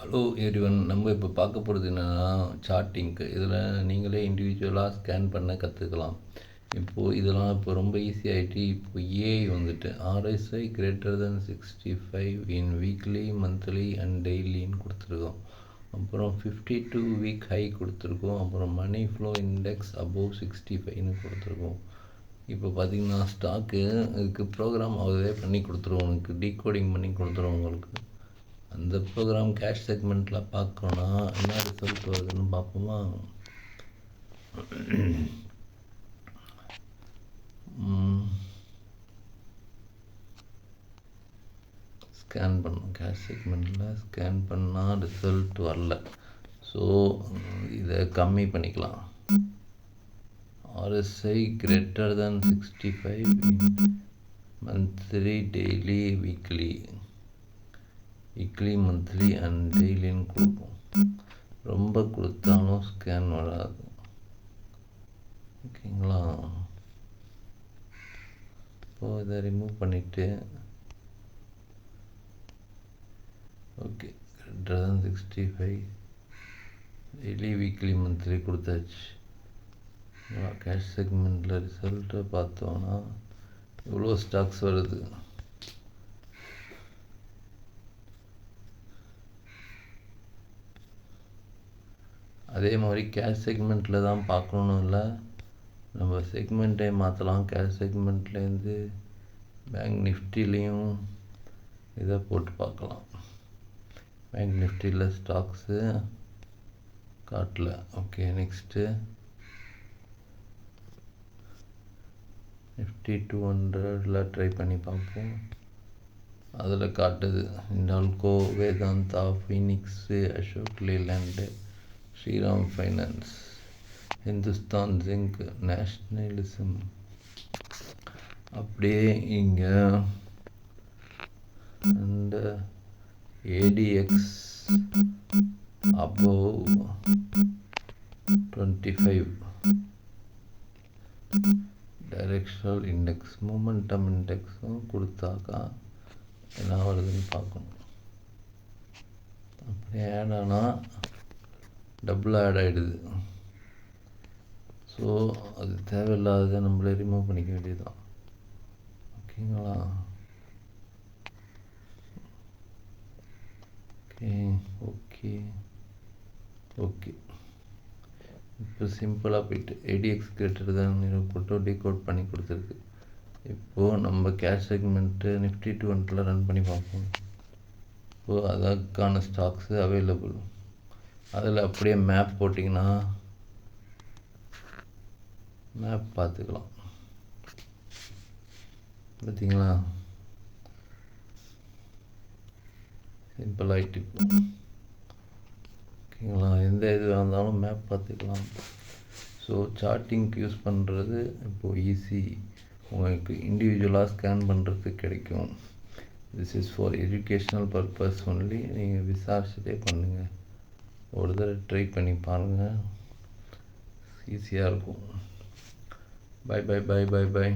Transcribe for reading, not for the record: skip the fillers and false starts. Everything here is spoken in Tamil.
Hello everyone. நம்ம இப்போ பார்க்க போகிறது என்னென்னா சார்ட்டிங்க்கு. இதில் நீங்களே இண்டிவிஜுவலாக ஸ்கேன் பண்ண கற்றுக்கலாம். இப்போது இதெல்லாம் இப்போ ரொம்ப ஈஸியாகிட்டு. இப்போ ஏஐ வந்துட்டு RSI greater than 65 in weekly, monthly and டெய்லின்னு கொடுத்துருக்கோம். அப்புறம் 52 வீக் ஹை கொடுத்துருக்கோம். அப்புறம் மணி ஃப்ளோ இண்டெக்ஸ் அபோவ் 65ன்னு கொடுத்துருக்கோம். இப்போ பார்த்திங்கன்னா ஸ்டாக்கு இதுக்கு ப்ரோக்ராம் அதே பண்ணி கொடுத்துருவோம். உங்களுக்கு டீகோடிங் பண்ணி கொடுத்துருவோம். உங்களுக்கு அந்த ப்ரோக்ராம் கேஷ் செக்மெண்ட்டில் பார்க்கணுன்னா என்ன ரிசல்ட் வருதுன்னு பார்ப்போமா? ஸ்கேன் பண்ணோம். கேஷ் செக்மெண்ட்டில் ஸ்கேன் பண்ணால் ரிசல்ட் வரல. ஸோ இதை கம்மி பண்ணிக்கலாம். RSI greater than 65 monthly, daily, weekly monthly and டெய்லின்னு கொடுப்போம். ரொம்ப கொடுத்தாலும் ஸ்கேன் வராது. ஓகேங்களா? இப்போது இதை ரிமூவ் பண்ணிவிட்டு okay greater than 65 daily, weekly, monthly கொடுத்தாச்சு. கேஷ் செக்மெண்ட்டில் ரிசல்ட்டை பார்த்தோன்னா இவ்வளோ ஸ்டாக்ஸ் வருது. அதே மாதிரி கேஷ் செக்மெண்ட்டில் தான் பார்க்கணும் இல்லை, நம்ம செக்மெண்ட்டை மாற்றலாம். கேஷ் செக்மெண்ட்லேருந்து பேங்க் நிஃப்டிலையும் இதை போட்டு பார்க்கலாம். பேங்க் நிஃப்டியில் ஸ்டாக்ஸு காட்டல. ஓகே, நெக்ஸ்ட்டு நிஃப்டி 200 ட்ரை பண்ணி பார்ப்போம். அதில் காட்டுது Hindalco, Vedanta, Phoenix, Ashok Leyland, Shriram Finance, Hindustan Zinc, nationalism. அப்படியே இங்கே அந்த ADX above 25 directional index, momentum இண்டெக்ஸும் கொடுத்தாக்கா என்ன வருதுன்னு பார்க்கணும். அப்படி ஆட் ஆனால் டபுள் ஆட் ஆகிடுது. ஸோ அது தேவையில்லாததை நம்மளே ரிமூவ் பண்ணிக்க வேண்டியதுதான். ஓகேங்களா? ஓகே ஓகே இப்போ சிம்பிளாக போயிட்டு ADX greater than போட்டு டீகோட் பண்ணி கொடுத்துருக்கு. இப்போது நம்ம கேஷ் செக்மெண்ட்டு நிஃப்டி 200 ரன் பண்ணி பார்ப்போம். இப்போது அதற்கான ஸ்டாக்ஸு அவைலபிள். அதில் அப்படியே மேப் போட்டிங்கன்னா மேப் பார்த்துக்கலாம். பார்த்தீங்களா? சிம்பிள் ஆகிட்டு. ஓகேங்களா? எந்த இது இருந்தாலும் மேப் பார்த்துக்கலாம். ஸோ சார்ட்டிங்க்கு யூஸ் பண்ணுறது இப்போது ஈஸி. உங்களுக்கு இண்டிவிஜுவலாக ஸ்கேன் பண்ணுறதுக்கு கிடைக்கும். This is for educational purpose only. நீங்கள் விசாரிச்சுட்டே பண்ணுங்கள். ஒரு தடவை ட்ரை பண்ணி பாருங்கள், ஈஸியாக இருக்கும். Bye bye bye bye by.